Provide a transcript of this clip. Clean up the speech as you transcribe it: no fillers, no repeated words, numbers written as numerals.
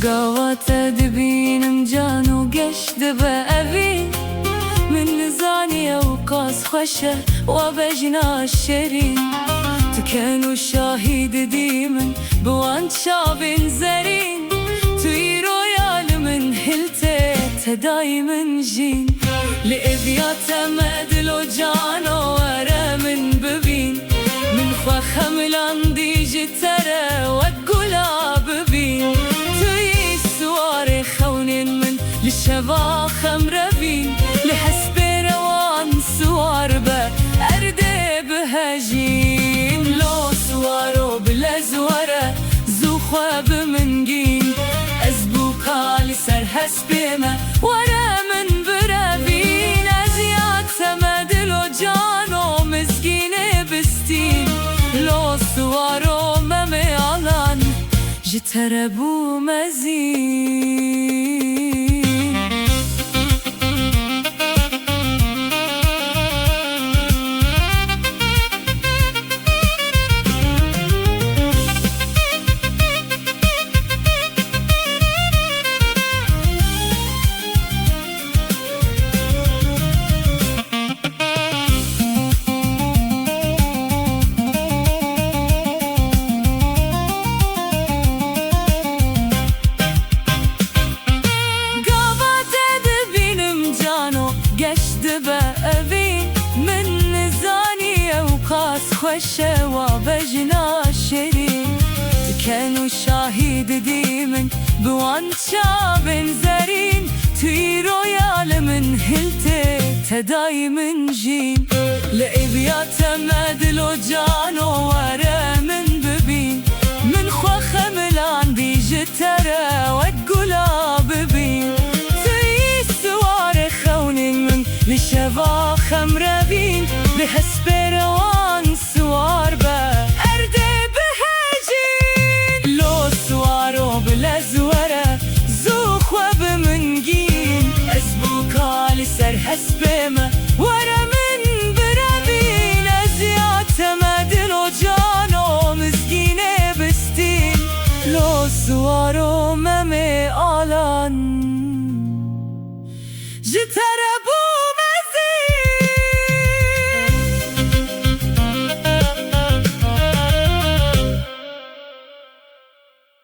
قوات دبين مجان وقشد بأبي من نزاني وقاس خشة وبجنا الشرين تكانوا الشاهد ديمن بوان شاب زرين تيرو يال من هلتي تدايمن جين لإبيات مدلو جانو ورا من ببين من خملان دي جترى وقلاب بين لشبا خمربين لحسب روان سوار با أردي بهجين لو سوارو بلا زوارة زو خواب منجين أزبوكا لسر حسب ما ورا من برابين أزياد سمدلو جانو مسكين بستين لو سوارو مميالان جتربو مزين بأبين من نزاني وقاس خشة وبجنا الشرين كانوا شاهد ديمن بوان شاب زرين تيرو يال من هلتي تدايمن جين لإبيات مدلو جانو ورا من ببين من خوا خملان دي جترى وقلاب بين لشبا خمربين بحسب روان سوار با أردي بهجين لو سوارو بلا زوارة زو خواب منجين أزبوكا لسر حسب ما ورا من برابين أزيات مدلو جانو مسكينة بستين لو سوارو ممي آلان جتا